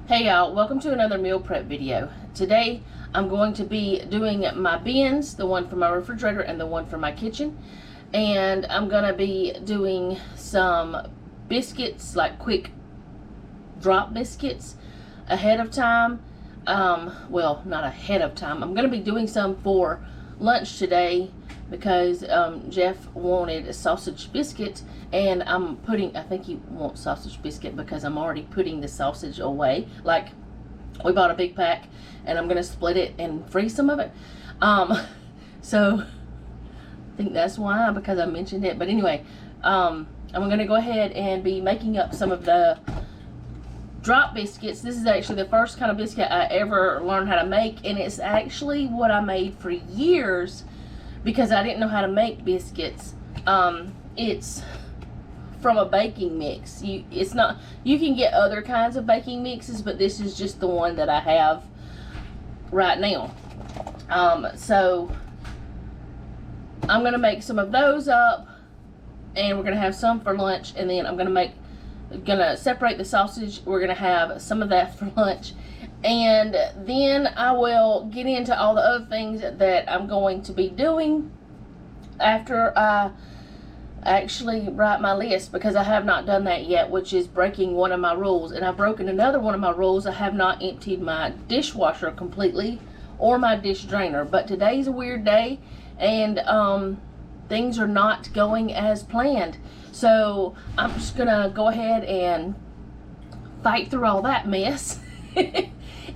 Hey y'all, welcome to another meal prep video. Today I'm going to be doing my bins, the one for my refrigerator and the one for my kitchen. And I'm going to be doing some biscuits, like quick drop biscuits ahead of time. Well, not ahead of time. I'm going to be doing some for lunch today because Jeff wanted a sausage biscuit, and I think he wants sausage biscuit because I'm already putting the sausage away. Like, we bought a big pack and I'm going to split it and freeze some of it. So I think that's why, because I mentioned it. But anyway, I'm going to go ahead and be making up some of the drop biscuits. This is actually the first kind of biscuit I ever learned how to make, and it's actually what I made for years because I didn't know how to make biscuits. It's from a baking mix. You can get other kinds of baking mixes, but this is just the one that I have right now. So I'm gonna make some of those up, and we're gonna have some for lunch, and then I'm gonna separate the sausage. We're gonna have some of that for lunch, and then I will get into all the other things that I'm going to be doing after I actually write my list, because I have not done that yet, which is breaking one of my rules. And I've broken another one of my rules. I have not emptied my dishwasher completely or my dish drainer, but today's a weird day, and things are not going as planned. So I'm just gonna go ahead and fight through all that mess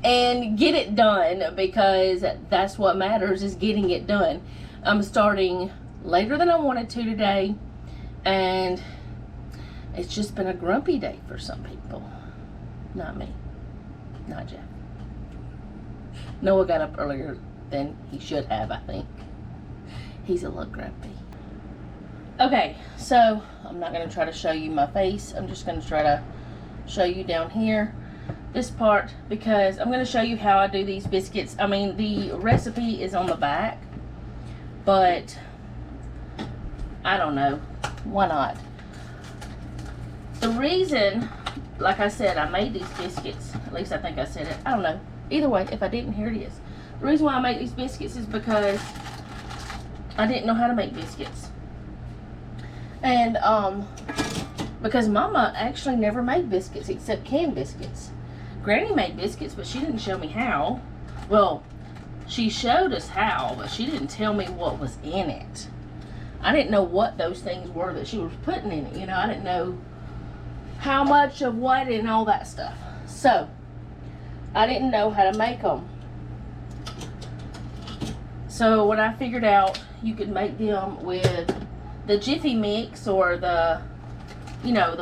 and get it done, because that's what matters, is getting it done. I'm starting later than I wanted to today, and it's just been a grumpy day for some people. Not me. Not Jeff. Noah got up earlier than he should have, I think. He's a little grumpy. Okay, so I'm not going to try to show you my face. I'm just going to try to show you down here, this part, because I'm going to show you how I do these biscuits. I mean, the recipe is on the back, but I don't know. Why not? The reason, like I said, I made these biscuits, at least I think I said it. I don't know. Either way, if I didn't, here it is. The reason why I make these biscuits is because I didn't know how to make biscuits. And because Mama actually never made biscuits except canned biscuits. Granny made biscuits, but she didn't show me how. Well, she showed us how, but she didn't tell me what was in it. I didn't know what those things were that she was putting in it. You know, I didn't know how much of what and all that stuff. So, I didn't know how to make them. So, when I figured out you could make them with the Jiffy mix or the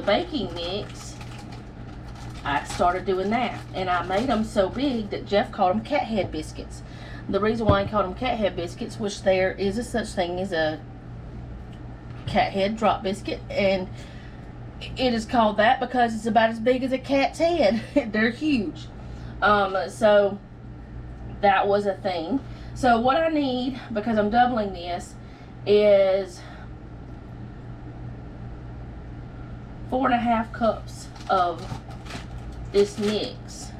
baking mix, I started doing that. And I made them so big that Jeff called them cat head biscuits. The reason why I called them cat head biscuits, which there is a such thing as a cat head drop biscuit, and it is called that because it's about as big as a cat's head. They're huge. So that was a thing. So what I need, because I'm doubling this, is 4.5 cups of this mix.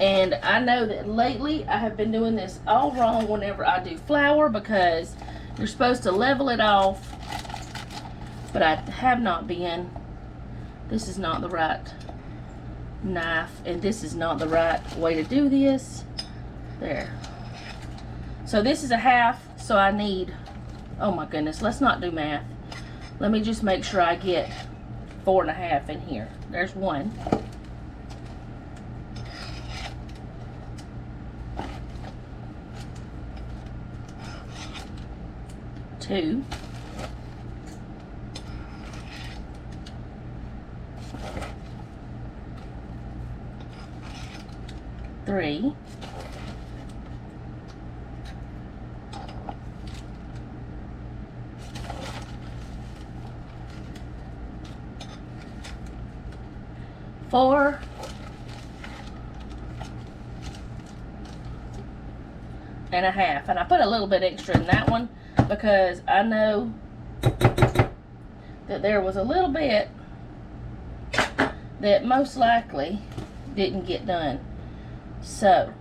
And I know that lately I have been doing this all wrong whenever I do flour, because you're supposed to level it off, but I have not been. This is not the right knife, and this is not the right way to do this. There. So this is a half, so I need, oh my goodness, let's not do math. Let me just make sure I get 4.5 in here. There's 1. Two. 3. 4. And a half. And I put a little bit extra in that one because I know that there was a little bit that most likely didn't get done. So,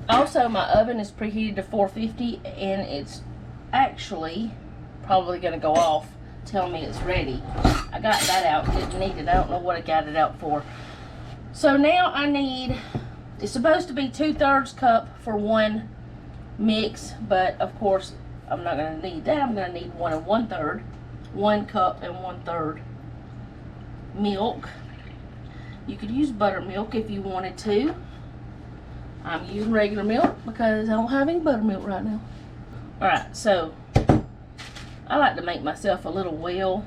also my oven is preheated to 450, and it's actually probably going to go off telling me it's ready. I got that out, didn't need it. I don't know what I got it out for. So now I need, it's supposed to be 2/3 cup for one mix, but of course I'm not going to need that. I'm going to need 1 1/3, 1 cup and 1/3 milk. You could use buttermilk if you wanted to. I'm using regular milk because I don't have any buttermilk right now. Alright, so I like to make myself a little well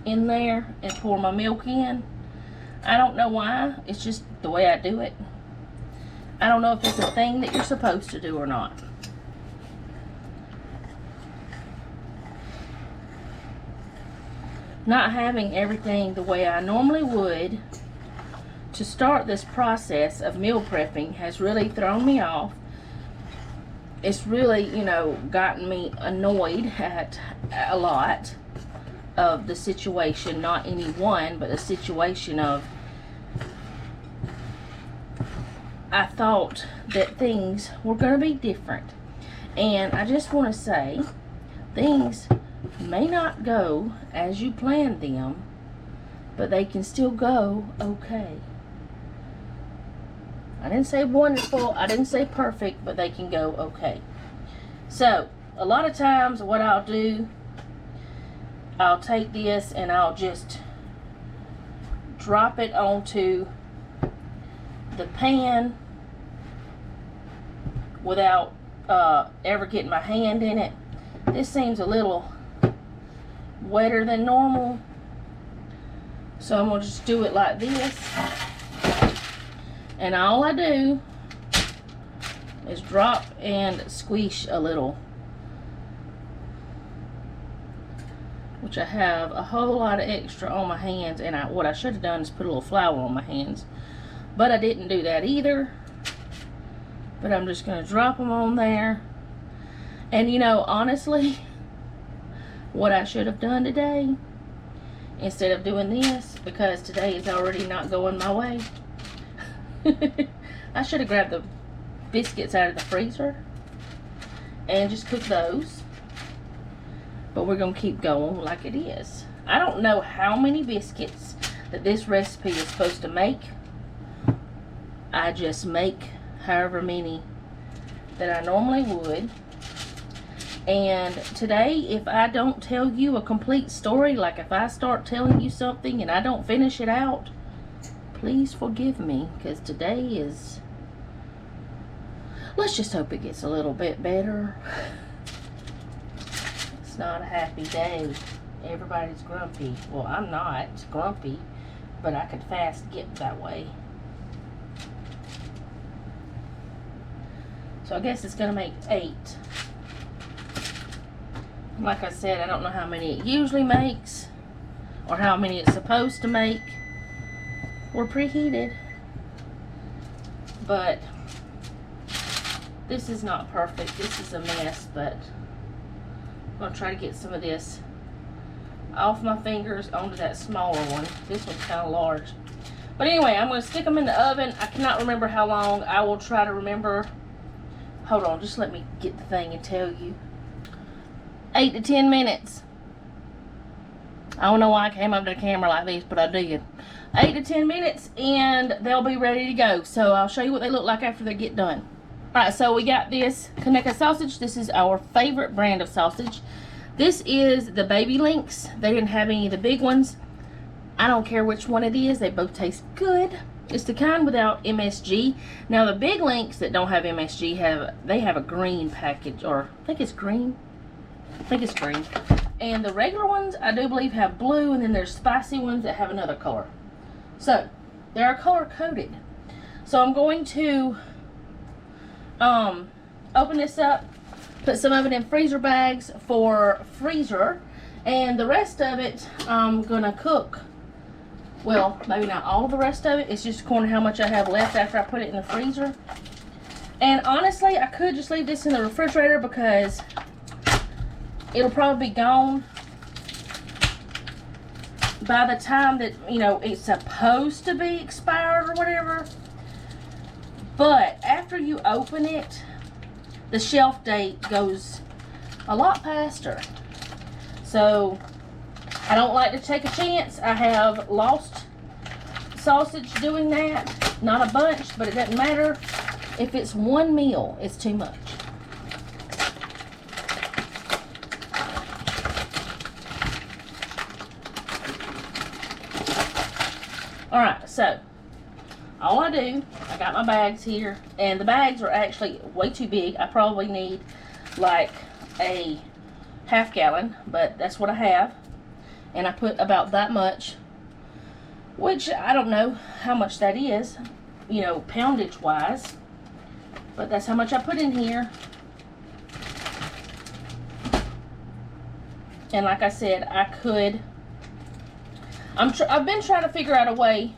in there and pour my milk in. I don't know why, it's just the way I do it. I don't know if it's a thing that you're supposed to do or not. Not having everything the way I normally would to start this process of meal prepping has really thrown me off. It's really, you know, gotten me annoyed at a lot of the situation, not any one, but the situation of, I thought that things were going to be different. And I just want to say, things may not go as you planned them, but they can still go okay. I didn't say wonderful, I didn't say perfect, but they can go okay. So, a lot of times what I'll do, I'll take this and I'll just drop it onto the pan without ever getting my hand in it. This seems a little wetter than normal, so I'm going to just do it like this. And all I do is drop and squish a little, which I have a whole lot of extra on my hands, and what I should have done is put a little flour on my hands, but I didn't do that either. But I'm just going to drop them on there. And you know, honestly, what I should have done today, instead of doing this, because today is already not going my way, I should have grabbed the biscuits out of the freezer and just cooked those. But we're going to keep going like it is. I don't know how many biscuits that this recipe is supposed to make. I just make however many that I normally would. And today, if I don't tell you a complete story, like if I start telling you something and I don't finish it out, please forgive me, because today is, let's just hope it gets a little bit better. It's not a happy day. Everybody's grumpy. Well, I'm not grumpy, but I could fast get that way. So I guess it's going to make 8. Like I said, I don't know how many it usually makes or how many it's supposed to make. We're preheated, but this is not perfect. This is a mess, but I'm going to try to get some of this off my fingers onto that smaller one. This one's kind of large. But anyway, I'm going to stick them in the oven. I cannot remember how long. I will try to remember. Hold on, just let me get the thing and tell you. 8 to 10 minutes. I don't know why I came up to the camera like this, but I did. 8 to 10 minutes and they'll be ready to go. So I'll show you what they look like after they get done. Alright, so we got this Kaneka sausage. This is our favorite brand of sausage. This is the baby links. They didn't have any of the big ones. I don't care which one it is. They both taste good. It's the kind without MSG. Now the big links that don't have MSG have a green package, or I think it's green. I think it's green. And the regular ones, I do believe, have blue, and then there's spicy ones that have another color. So, they are color coded. So I'm going to open this up, put some of it in freezer bags for freezer, and the rest of it I'm gonna cook. Well, maybe not all the rest of it. It's just according to how much I have left after I put it in the freezer. And honestly, I could just leave this in the refrigerator because it'll probably be gone by the time that, you know, it's supposed to be expired or whatever. But after you open it, the shelf date goes a lot faster. So I don't like to take a chance. I have lost sausage doing that. Not a bunch, but it doesn't matter. If it's one meal, it's too much. Alright, so all I do, I got my bags here, and the bags are actually way too big. I probably need like a half gallon, but that's what I have. And I put about that much, which I don't know how much that is, you know, poundage wise, but that's how much I put in here. And like I said, I've been trying to figure out a way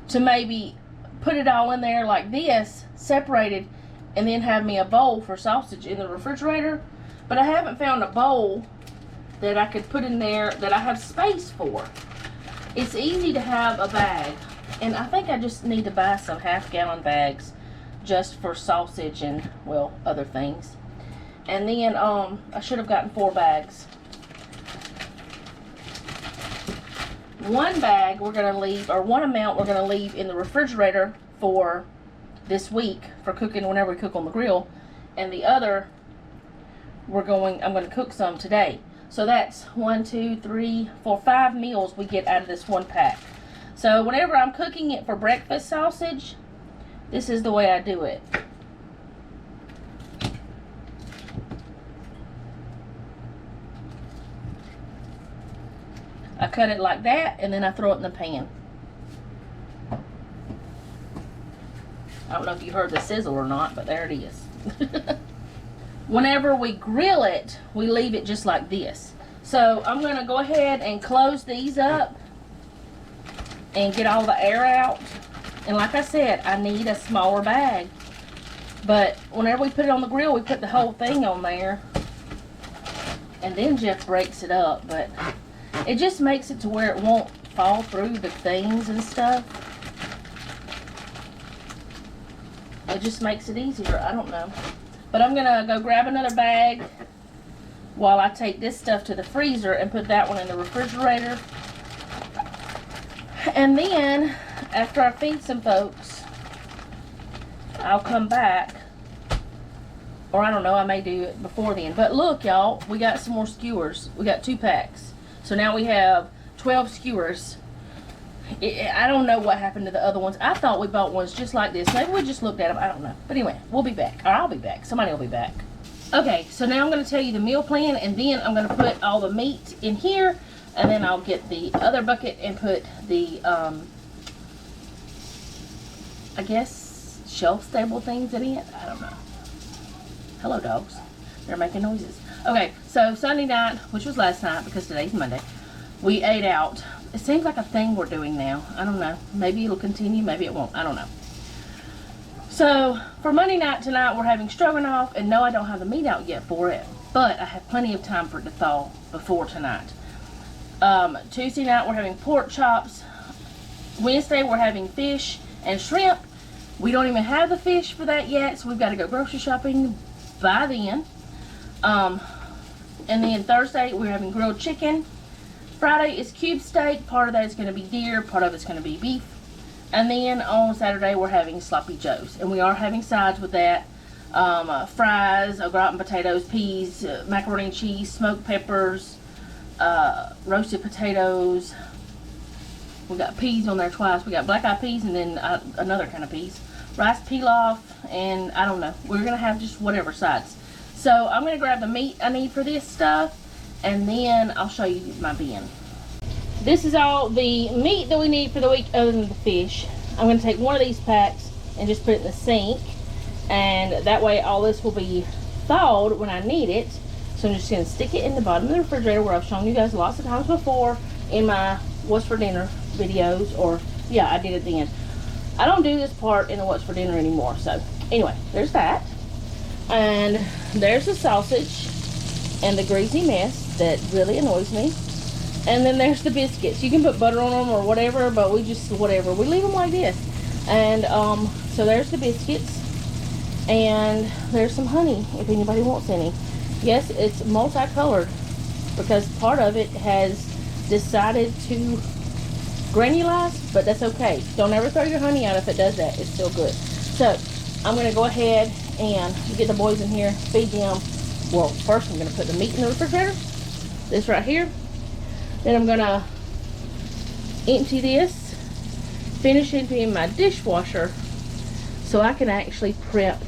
to maybe put it all in there like this, separated, and then have me a bowl for sausage in the refrigerator. But I haven't found a bowl that I could put in there that I have space for. It's easy to have a bag, and I think I just need to buy some half-gallon bags just for sausage and, well, other things. And then I should have gotten 4 bags. One bag we're going to leave, or one amount we're going to leave in the refrigerator for this week for cooking whenever we cook on the grill, and the other I'm going to cook some today. So that's 1, 2, 3, 4, 5 meals we get out of this one pack. So whenever I'm cooking it for breakfast sausage, this is the way I do it. I cut it like that, and then I throw it in the pan. I don't know if you heard the sizzle or not, but there it is. Whenever we grill it, we leave it just like this. So I'm going to go ahead and close these up and get all the air out. And like I said, I need a smaller bag. But whenever we put it on the grill, we put the whole thing on there. And then Jeff breaks it up. But it just makes it to where it won't fall through the things and stuff. It just makes it easier. I don't know. But I'm going to go grab another bag while I take this stuff to the freezer and put that one in the refrigerator. And then, after I feed some folks, I'll come back. Or I don't know, I may do it before then. But look, y'all, we got some more skewers. We got 2 packs. So now we have 12 skewers. I don't know what happened to the other ones. I thought we bought ones just like this. Maybe we just looked at them. I don't know. But anyway, we'll be back. Or I'll be back. Somebody will be back. Okay, so now I'm going to tell you the meal plan. And then I'm going to put all the meat in here. And then I'll get the other bucket and put the, I guess, shelf-stable things in it. I don't know. Hello, dogs. They're making noises. Okay, so Sunday night, which was last night because today's Monday, we ate out. It seems like a thing we're doing now. I don't know. Maybe it'll continue. Maybe it won't. I don't know. So, for Monday night tonight, we're having stroganoff. And no, I don't have the meat out yet for it. But I have plenty of time for it to thaw before tonight. Tuesday night, we're having pork chops. Wednesday, we're having fish and shrimp. We don't even have the fish for that yet. So, we've got to go grocery shopping by then. And then Thursday, we're having grilled chicken. Friday is cube steak. Part of that is going to be deer. Part of it's going to be beef. And then on Saturday, we're having sloppy joes. And we are having sides with that. Fries, au gratin potatoes, peas, macaroni and cheese, smoked peppers, roasted potatoes. We got peas on there twice. We got black-eyed peas and then another kind of peas. Rice pilaf, and I don't know. We're going to have just whatever sides. So I'm going to grab the meat I need for this stuff. And then I'll show you my bin. This is all the meat that we need for the week other than the fish. I'm going to take one of these packs and just put it in the sink. And that way all this will be thawed when I need it. So I'm just going to stick it in the bottom of the refrigerator where I've shown you guys lots of times before in my What's for Dinner videos. Or, yeah, I did it then. I don't do this part in the What's for Dinner anymore. So, anyway, there's that. And there's the sausage and the greasy mess that really annoys me. And then there's the biscuits. You can put butter on them or whatever, but we just, whatever. We leave them like this. And so there's the biscuits. And there's some honey, if anybody wants any. Yes, it's multicolored because part of it has decided to granulize, but that's okay. Don't ever throw your honey out if it does that. It's still good. So I'm going to go ahead and get the boys in here, feed them. Well, first I'm going to put the meat in the refrigerator. This right here. Then I'm going to empty this, finish emptying my dishwasher so I can actually prep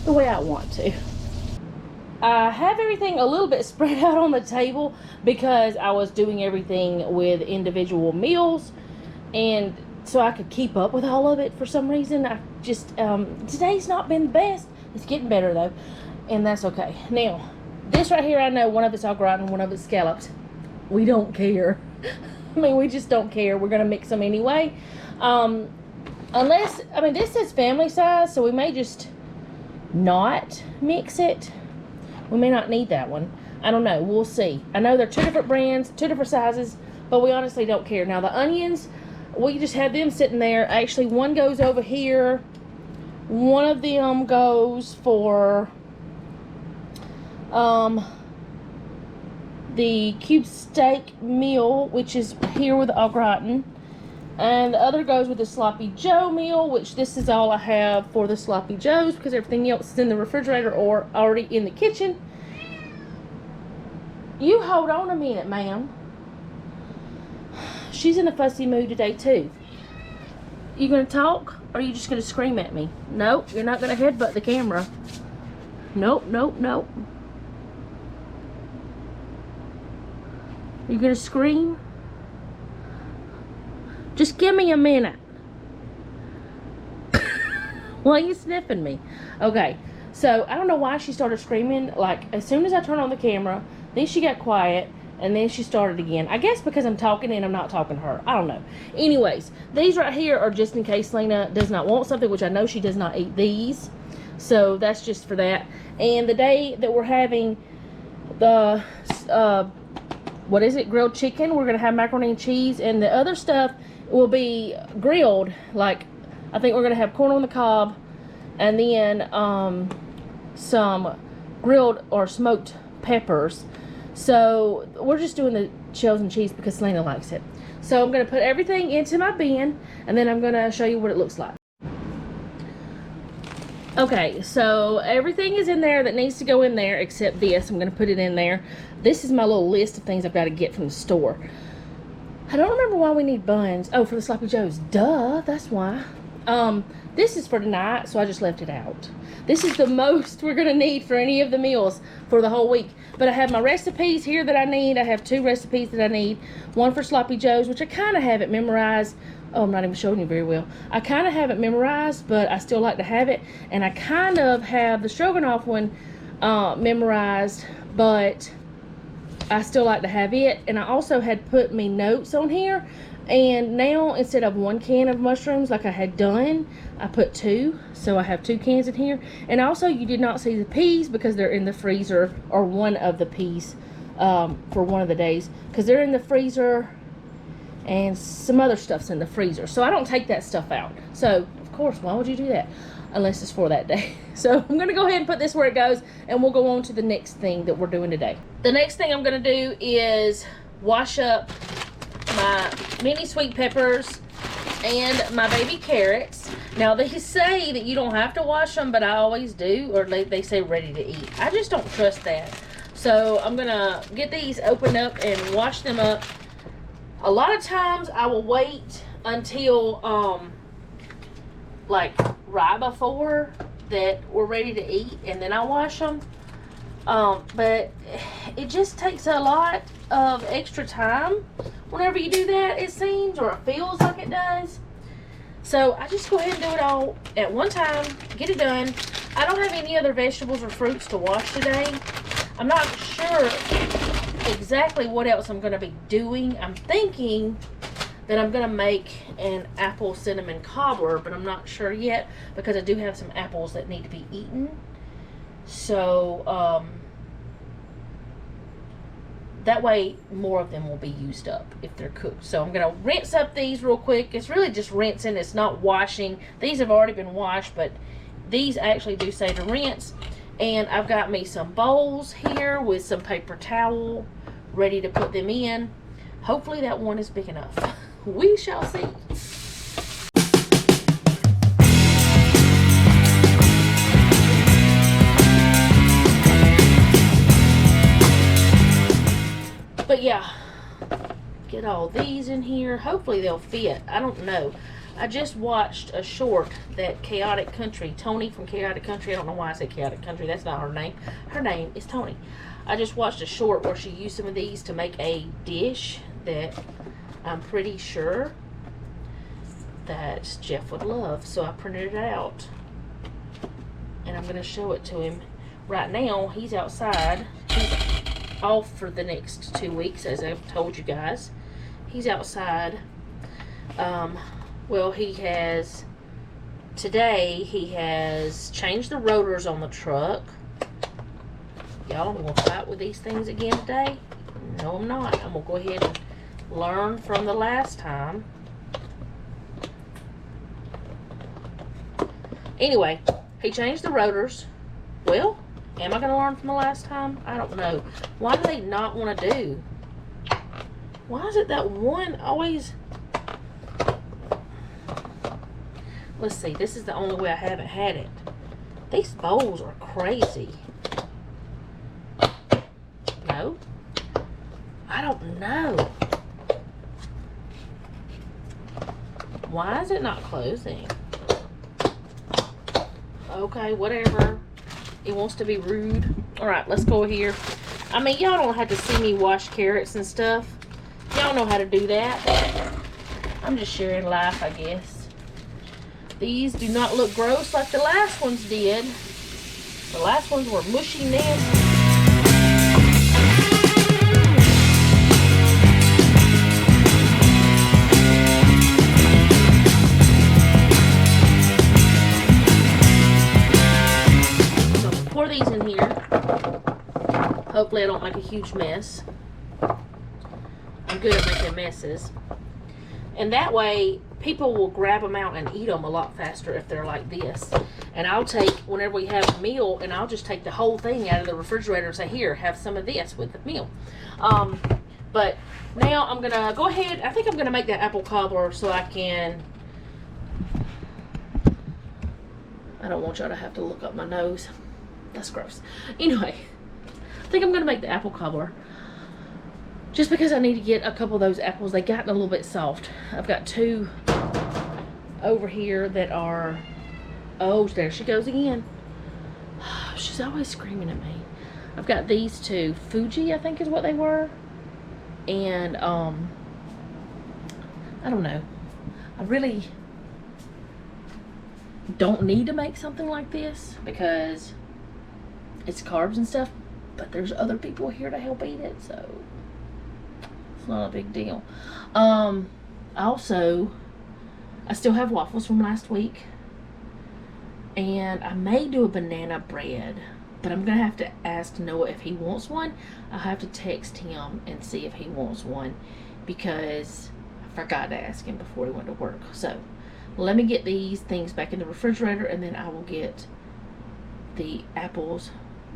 the way I want to. I have everything a little bit spread out on the table because I was doing everything with individual meals, and so I could keep up with all of it for some reason. I just, today's not been the best. It's getting better though, and that's okay. Now, this right here, I know one of it's au gratin, one of it's scalloped. We don't care. I mean, we just don't care. We're going to mix them anyway. Unless, I mean, this says family size, so we may just not mix it. We may not need that one. I don't know. We'll see. I know they're two different brands, two different sizes, but we honestly don't care. Now, the onions, we just have them sitting there. Actually, one goes over here. One of them goes for the cube steak meal, which is here with au gratin, and the other goes with the sloppy joe meal, which this is all I have for the sloppy joes because everything else is in the refrigerator or already in the kitchen. You hold on a minute, ma'am. She's in a fussy mood today too. You gonna talk or are you just gonna scream at me? Nope, you're not gonna headbutt the camera. Nope, nope, nope. You gonna scream? Just give me a minute. Why are you sniffing me? Okay, so I don't know why she started screaming. Like, as soon as I turned on the camera, then she got quiet, and then she started again. I guess because I'm talking and I'm not talking to her. I don't know. Anyways, these right here are just in case Lena does not want something, which I know she does not eat these. So that's just for that. And the day that we're having the what is it, grilled chicken, we're gonna have macaroni and cheese, and the other stuff will be grilled. Like, I think we're gonna have corn on the cob, and then some grilled or smoked peppers. So we're just doing the shells and cheese because Selena likes it. So I'm gonna put everything into my bin, and then I'm gonna show you what it looks like. Okay, so everything is in there that needs to go in there except this. I'm going to put it in there. This is my little list of things I've got to get from the store. I don't remember why we need buns. Oh, for the sloppy joes. Duh, that's why. This is for tonight, so I just left it out. This is the most we're going to need for any of the meals for the whole week. But I have my recipes here that I need. I have 2 recipes that I need. One for sloppy joes, which I kind of have it memorized. Oh, I'm not even showing you very well. I kind of have it memorized, but I still like to have it. And I kind of have the stroganoff one memorized, but I still like to have it. And I also had put me notes on here. And now, instead of 1 can of mushrooms like I had done, I put 2. So I have 2 cans in here. And also, you did not see the peas because they're in the freezer, or one of the peas for one of the days. Because they're in the freezer, and some other stuff's in the freezer. So I don't take that stuff out. So, of course, why would you do that? Unless it's for that day. So I'm going to go ahead and put this where it goes, and we'll go on to the next thing that we're doing today. The next thing I'm going to do is wash up my mini sweet peppers and my baby carrots. Now, they say that you don't have to wash them, but I always do, or they say ready to eat. I just don't trust that. So I'm going to get these opened up and wash them up. A lot of times I will wait until like right before that we're ready to eat, and then I wash them. But it just takes a lot of extra time whenever you do that, it seems, or it feels like it does. So I just go ahead and do it all at one time, get it done. I don't have any other vegetables or fruits to wash today. I'm not sure exactly what else I'm going to be doing. I'm thinking that I'm going to make an apple cinnamon cobbler, but I'm not sure yet because I do have some apples that need to be eaten. So that way more of them will be used up if they're cooked. So I'm gonna rinse up these real quick. It's really just rinsing, it's not washing. These have already been washed, but these actually do say to rinse. And I've got me some bowls here with some paper towel ready to put them in. Hopefully that one is big enough. We shall see. But yeah, get all these in here. Hopefully they'll fit. I don't know. I just watched a short that Chaotic Country, Tony from Chaotic Country, I don't know why I say Chaotic Country, that's not her name. Her name is Tony. I just watched a short where she used some of these to make a dish that I'm pretty sure that Jeff would love. So I printed it out and I'm going to show it to him. Right now, he's outside. He's off for the next 2 weeks, as I've told you guys. He's outside. Well, today he has changed the rotors on the truck. Y'all, I'm going to fight with these things again today? No, I'm not. I'm going to go ahead and learn from the last time. Anyway, he changed the rotors. Well, am I going to learn from the last time? I don't know. Why do they not want to do? Why is it that one always... Let's see. This is the only way I haven't had it. These bowls are crazy. No? I don't know. Why is it not closing? Okay, whatever. It wants to be rude. Alright, let's go here. I mean, y'all don't have to see me wash carrots and stuff. Y'all know how to do that. I'm just sharing life, I guess. These do not look gross like the last ones did. The last ones were mushy, nasty. So pour these in here. Hopefully I don't make a huge mess. I'm good at making messes. And that way, people will grab them out and eat them a lot faster if they're like this. And I'll take, whenever we have a meal, and I'll just take the whole thing out of the refrigerator and say, here, have some of this with the meal. But now I'm going to go ahead. I think I'm going to make that apple cobbler so I can... I don't want y'all to have to look up my nose. That's gross. Anyway, I think I'm going to make the apple cobbler. Just because I need to get a couple of those apples. They gotten a little bit soft. I've got two over here that are... Oh, there she goes again. She's always screaming at me. I've got these two. Fuji, I think is what they were. And, I don't know. I really don't need to make something like this because it's carbs and stuff. But there's other people here to help eat it, so... not a big deal. Also, I still have waffles from last week, and I may do a banana bread, but I'm gonna have to ask Noah if he wants one. I'll have to text him and see if he wants one because I forgot to ask him before he went to work. So let me get these things back in the refrigerator, and then I will get the apples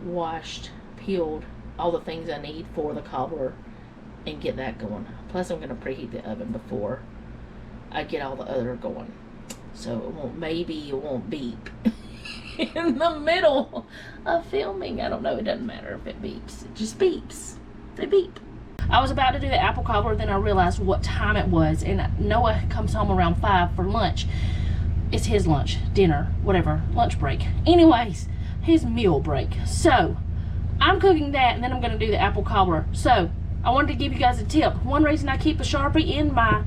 washed, peeled, all the things I need for the cobbler, and get that going. Plus I'm going to preheat the oven before I get all the other going. So it won't, maybe it won't beep in the middle of filming. I don't know. It doesn't matter if it beeps. It just beeps. They beep. I was about to do the apple cobbler, then I realized what time it was. And Noah comes home around 5 for lunch. It's his lunch, dinner, whatever, lunch break. Anyways, his meal break. So I'm cooking that, and then I'm going to do the apple cobbler. So I wanted to give you guys a tip. One reason I keep a Sharpie in my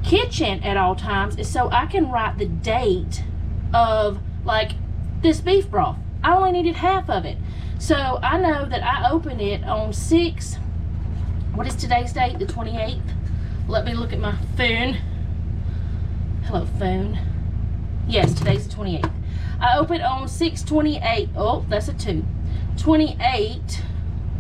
kitchen at all times is so I can write the date of, like, this beef broth. I only needed half of it. So I know that I opened it on what is today's date? The 28th? Let me look at my phone. Hello, phone. Yes, today's the 28th. I opened on 6/28. Oh, that's a 2. 28.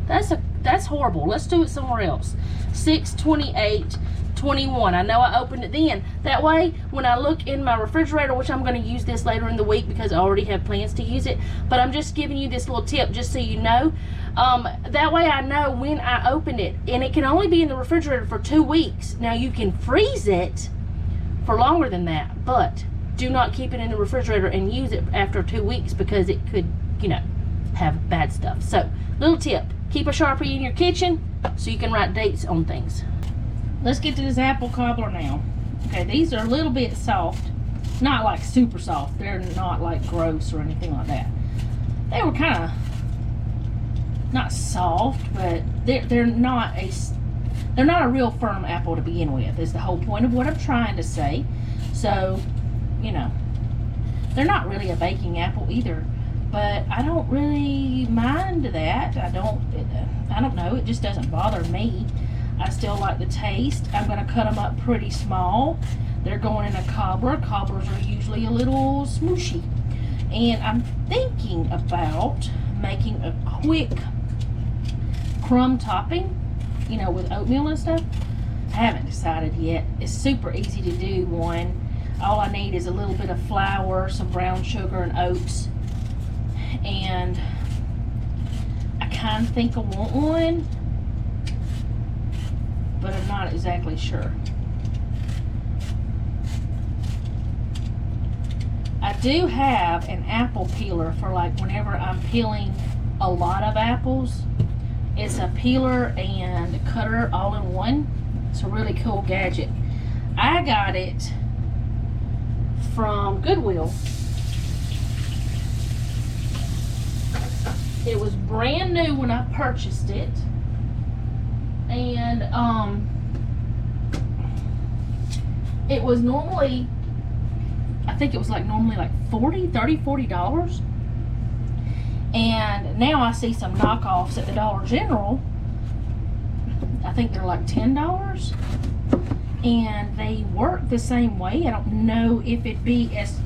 That's that's horrible. Let's do it somewhere else. 6/28/21. I know I opened it then. That way, when I look in my refrigerator, which I'm going to use this later in the week because I already have plans to use it, but I'm just giving you this little tip just so you know. That way I know when I opened it, and it can only be in the refrigerator for 2 weeks. Now, you can freeze it for longer than that, but do not keep it in the refrigerator and use it after 2 weeks because it could, you know, have bad stuff. So, little tip, keep a Sharpie in your kitchen so you can write dates on things. Let's get to this apple cobbler now. Okay, these are a little bit soft. Not like super soft. They're not like gross or anything like that. They were kind of not soft, but they're not a real firm apple to begin with, is the whole point of what I'm trying to say. So, you know, they're not really a baking apple either, but I don't really mind that. I don't know, it just doesn't bother me. I still like the taste. I'm going to cut them up pretty small. They're going in a cobbler. Cobblers are usually a little smooshy. And I'm thinking about making a quick crumb topping, you know, with oatmeal and stuff. I haven't decided yet. It's super easy to do one. All I need is a little bit of flour, some brown sugar, and oats. And I kind of think I want one, but I'm not exactly sure. I do have an apple peeler for like whenever I'm peeling a lot of apples. It's a peeler and a cutter all in one. It's a really cool gadget. I got it from Goodwill. It was brand new when I purchased it. And it was normally, I think it was like normally like $40. And now I see some knockoffs at the Dollar General. I think they're like $10. And they work the same way. I don't know if it'd be as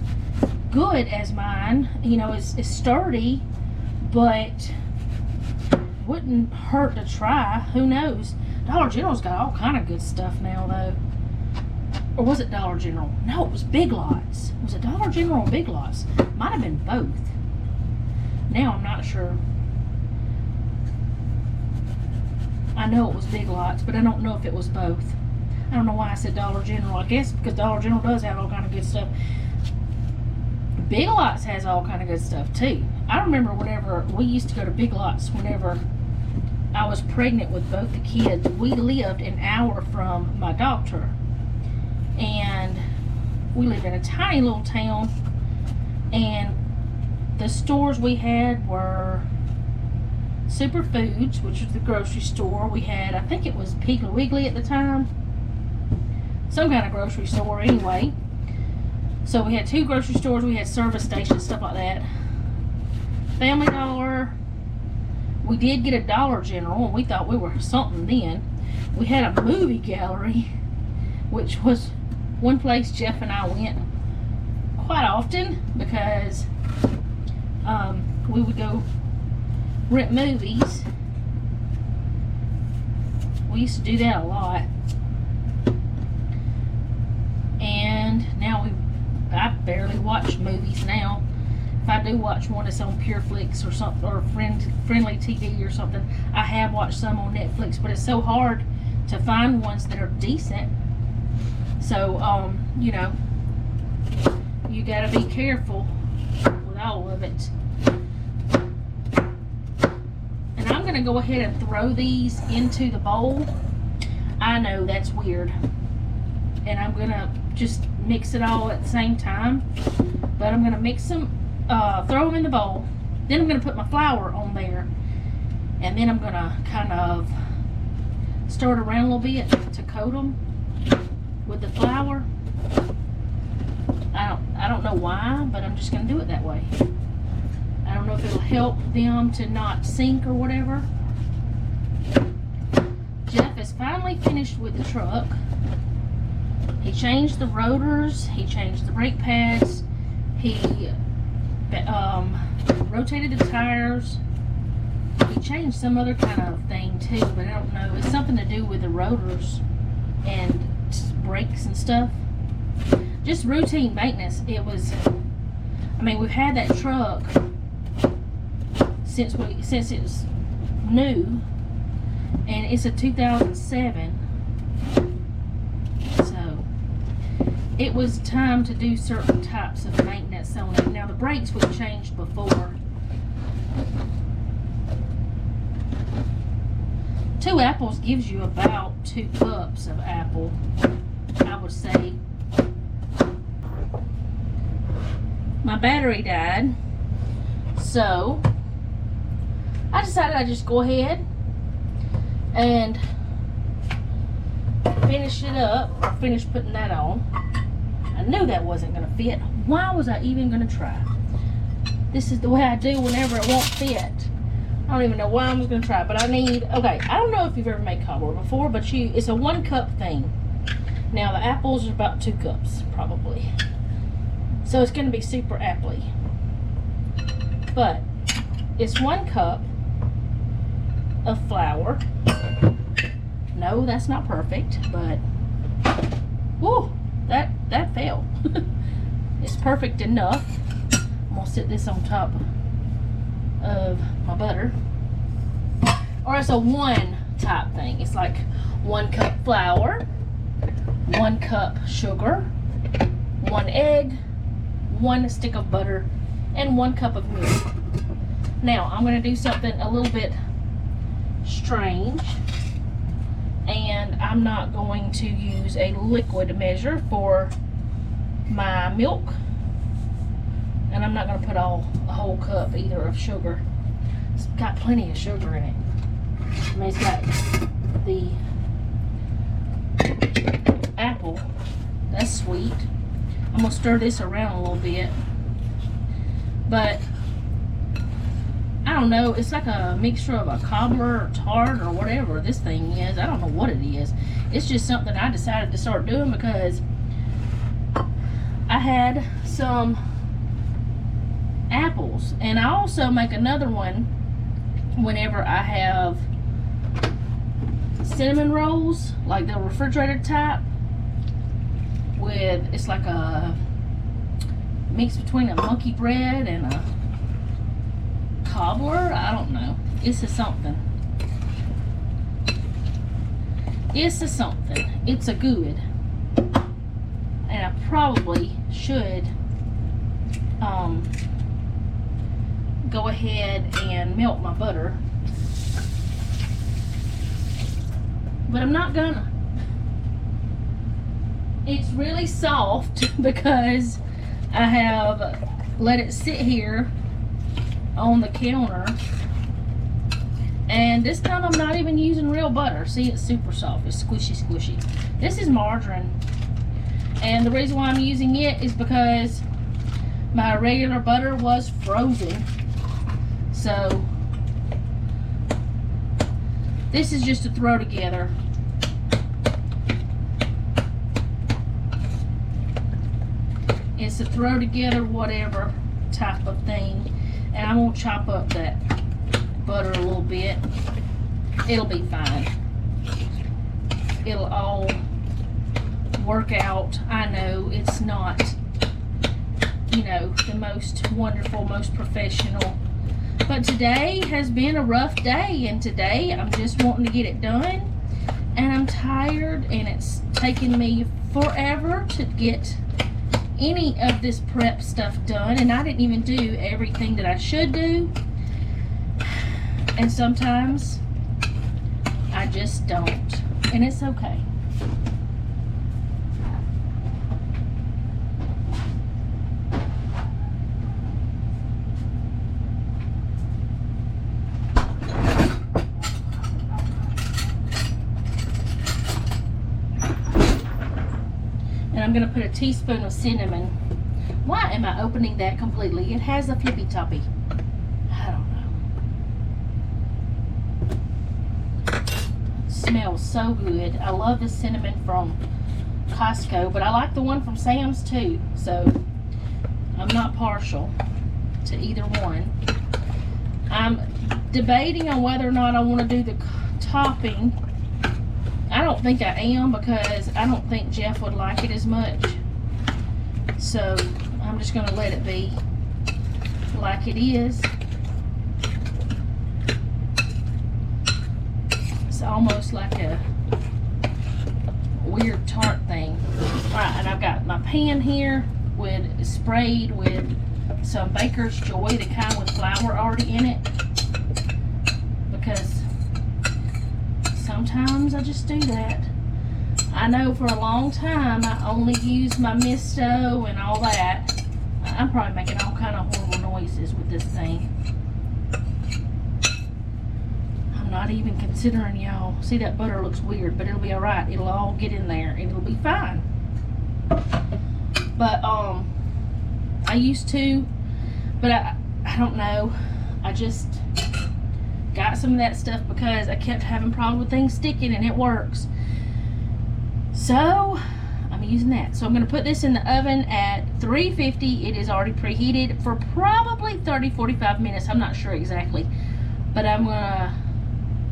good as mine. You know, it's sturdy, but wouldn't hurt to try. Who knows? Dollar General's got all kind of good stuff now, though. Or was it Dollar General? No, it was Big Lots. Was it Dollar General or Big Lots? Might have been both. Now I'm not sure. I know it was Big Lots, but I don't know if it was both. I don't know why I said Dollar General. I guess because Dollar General does have all kind of good stuff. Big Lots has all kind of good stuff too. I remember whenever we used to go to Big Lots whenever I was pregnant with both the kids. We lived an hour from my doctor. And we lived in a tiny little town. And the stores we had were Superfoods, which was the grocery store. We had, I think it was Piggly Wiggly at the time. Some kind of grocery store anyway. So we had 2 grocery stores. We had service stations, stuff like that. Family Dollar. We did get a Dollar General, and we thought we were something then. We had a movie gallery, which was one place Jeff and I went quite often because we would go rent movies. We used to do that a lot. And now I barely watch movies now. If I do watch one, it's on PureFlix or something, or Friendly TV or something. I have watched some on Netflix, but it's so hard to find ones that are decent. So, you know, you gotta be careful with all of it. And I'm gonna go ahead and throw these into the bowl. I know that's weird. And I'm gonna just mix it all at the same time. But I'm gonna mix them, throw them in the bowl. Then I'm gonna put my flour on there. And then I'm gonna kind of stir it around a little bit to coat them with the flour. I don't know why, but I'm just gonna do it that way. I don't know if it'll help them to not sink or whatever. Jeff is finally finished with the truck. He changed the rotors, he changed the brake pads, he rotated the tires, we changed some other kind of thing too, but I don't know. It's something to do with the rotors and brakes and stuff. Just routine maintenance. It was, I mean, we've had that truck since it's new, and it's a 2007. So it was time to do certain types of maintenance on it. Now the brakes we've changed before. 2 apples gives you about 2 cups of apple, I would say. My battery died, so I decided I'd just go ahead and finish it up, or finish putting that on. I knew that wasn't going to fit. Why was I even going to try? This is the way I do whenever it won't fit. I don't even know why I was going to try, but I need, okay, I don't know if you've ever made cobbler before, but it's a 1 cup thing. Now the apples are about 2 cups, probably. So it's going to be super appley. But it's 1 cup of flour. No, that's not perfect, but whoa, that fell. It's perfect enough. I'm gonna set this on top of my butter. Or it's a 1 type thing. It's like 1 cup flour, 1 cup sugar, 1 egg, 1 stick of butter, and 1 cup of milk. Now I'm going to do something a little bit strange, and I'm not going to use a liquid measure for my milk, and I'm not going to put a whole cup either of sugar. It's got plenty of sugar in it. I mean, it's got the apple. That's sweet. I'm going to stir this around a little bit. But I don't know. It's like a mixture of a cobbler or tart or whatever this thing is. I don't know what it is. It's just something I decided to start doing because I had some apples. And I also make another one whenever I have cinnamon rolls, like the refrigerator type, with, it's like a mix between a monkey bread and a cobbler. I don't know. It's a something. It's a something. It's a good. And I probably should go ahead and melt my butter. But I'm not gonna. It's really soft because I have let it sit here on the counter, and this time I'm not even using real butter. See, it's super soft. It's squishy. This is margarine, and the reason why I'm using it is because my regular butter was frozen. So this is just to throw together. It's to throw together whatever type of thing. And I'm going to chop up that butter a little bit. It'll be fine. It'll all work out. I know it's not, you know, the most wonderful, most professional. But today has been a rough day. And today I'm just wanting to get it done. And I'm tired. And it's taken me forever to get any of this prep stuff done, and I didn't even do everything that I should do, and sometimes I just don't, and it's okay. I'm going to put a teaspoon of cinnamon. Why am I opening that completely? It has a flippy toppy. I don't know. It smells so good. I love the cinnamon from Costco, but I like the one from Sam's too. So I'm not partial to either one. I'm debating on whether or not I want to do the topping. I don't think I am, because I don't think Jeff would like it as much. So I'm just going to let it be like it is. It's almost like a weird tart thing. Alright, and I've got my pan here with sprayed with some Baker's Joy, the kind with flour already in it, because sometimes I just do that. I know for a long time I only used my misto and all that. I'm probably making all kind of horrible noises with this thing. I'm not even considering, y'all. See, that butter looks weird, but it'll be alright. It'll all get in there and it'll be fine. But I used to, but I don't know. I just got some of that stuff because I kept having problems with things sticking, and it works. So I'm using that. So I'm going to put this in the oven at 350. It is already preheated for probably 30-45 minutes. I'm not sure exactly, but I'm going to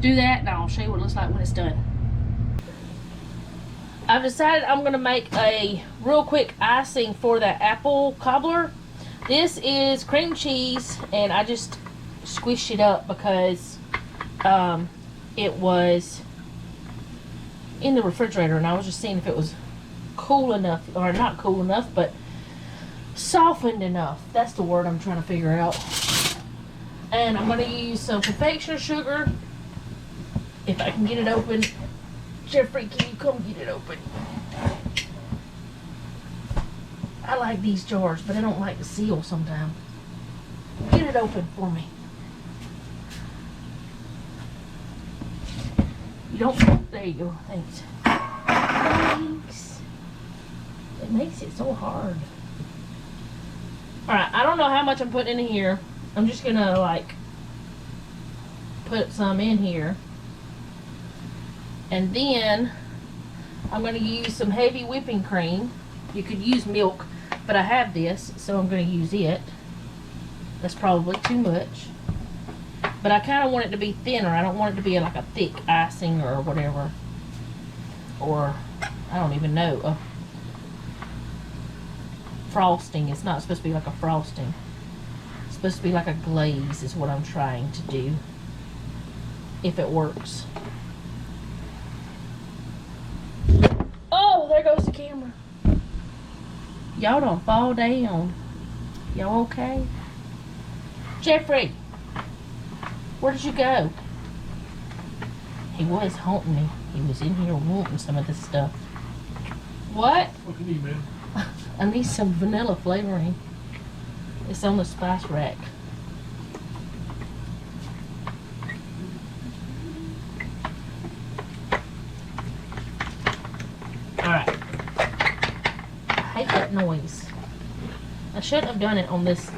do that and I'll show you what it looks like when it's done. I've decided I'm going to make a real quick icing for that apple cobbler. This is cream cheese, and I just squished it up because it was in the refrigerator, and I was just seeing if it was cool enough, or not cool enough, but softened enough. That's the word I'm trying to figure out. And I'm going to use some confectioner sugar, if I can get it open. Jeffrey, can you come get it open? I like these jars, but I don't like the seal sometimes. Get it open for me. You don't, there you go, thanks. Thanks. It makes it so hard. Alright, I don't know how much I'm putting in here. I'm just gonna like put some in here. And then I'm going to use some heavy whipping cream. You could use milk, but I have this, so I'm going to use it. That's probably too much. But I kind of want it to be thinner. I don't want it to be like a thick icing or whatever. Or, I don't even know. Frosting. It's not supposed to be like a frosting. It's supposed to be like a glaze is what I'm trying to do. If it works. Oh, there goes the camera. Y'all don't fall down. Y'all okay? Jeffrey, where did you go? He was haunting me. He was in here wanting some of this stuff. What? What do you need, man? I need some vanilla flavoring. It's on the spice rack. Alright. I hate that noise. I shouldn't have done it on this,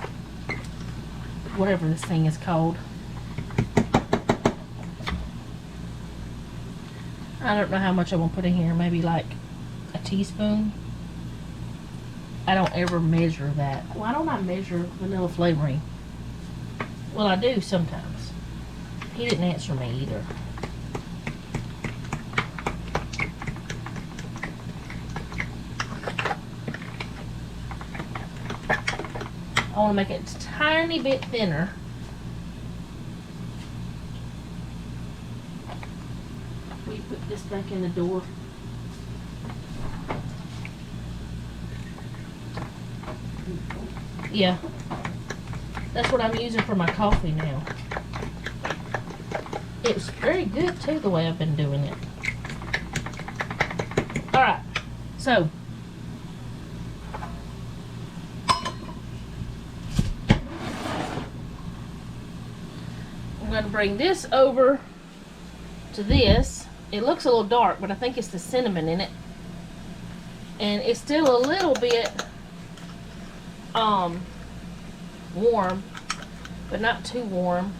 whatever this thing is called. I don't know how much I want to put in here. Maybe like a teaspoon. I don't ever measure that. Why don't I measure vanilla flavoring? Well, I do sometimes. He didn't answer me either. I want to make it a tiny bit thinner. Will you put this back in the door? Yeah. That's what I'm using for my coffee now. It's very good too, the way I've been doing it. Alright. So, I'm going to bring this over to this. It looks a little dark, but I think it's the cinnamon in it. And it's still a little bit warm, but not too warm.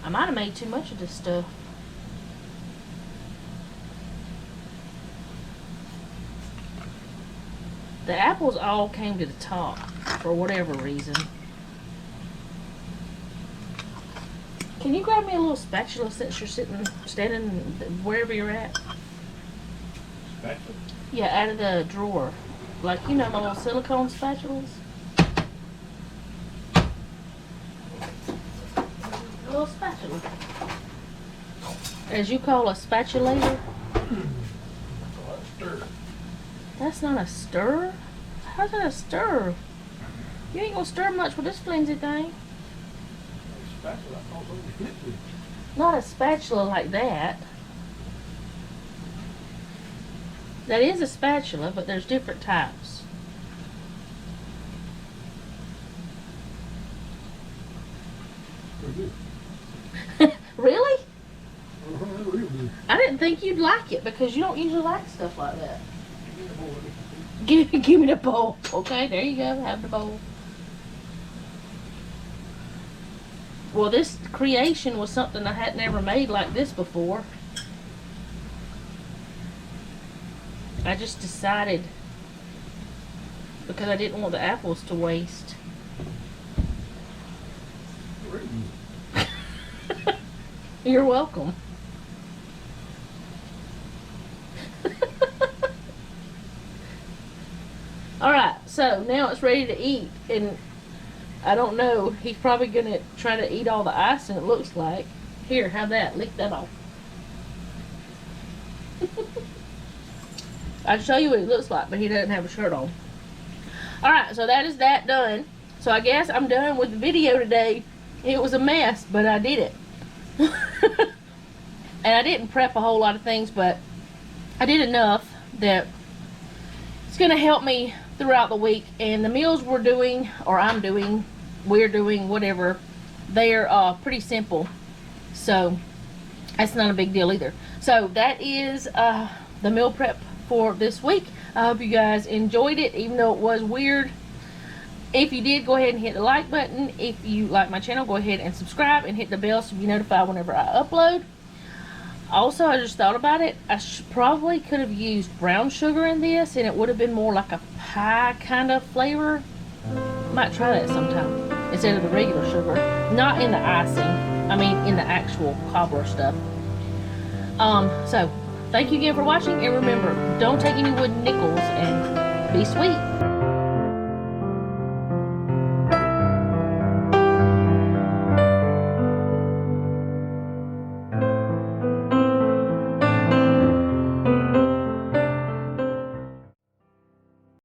I might have made too much of this stuff. The apples all came to the top for whatever reason. Can you grab me a little spatula since you're standing wherever you're at? Spatula? Yeah, out of the drawer. Like, you know, my little silicone spatulas. A little spatula. As you call a spatulator. That's not a stir? How's that a stir? You ain't gonna stir much with this flimsy thing. Not a spatula like that. That is a spatula, but there's different types. Really? I didn't think you'd like it because you don't usually like stuff like that. Give me the bowl. Okay, there you go. Have the bowl. Well, this creation was something I had never made like this before. I just decided because I didn't want the apples to waste. You're welcome. Alright, so now it's ready to eat, and I don't know, he's probably gonna try to eat all the icing, it looks like. Here, have that, lick that off. I'll show you what it looks like, but he doesn't have a shirt on. Alright, so that is that done. So I guess I'm done with the video today. It was a mess, but I did it. And I didn't prep a whole lot of things, but I did enough that it's going to help me throughout the week. And the meals we're doing, or we're doing, whatever, they're pretty simple. So that's not a big deal either. So that is the meal prep for this week. I hope you guys enjoyed it, even though it was weird. If you did, go ahead and hit the like button. If you like my channel, go ahead and subscribe and hit the bell so you're notified whenever I upload. Also, I just thought about it. I probably could have used brown sugar in this, and it would have been more like a pie kind of flavor. Might try that sometime instead of the regular sugar. Not in the icing. I mean, in the actual cobbler stuff. So, thank you again for watching, and remember, don't take any wooden nickels, and be sweet.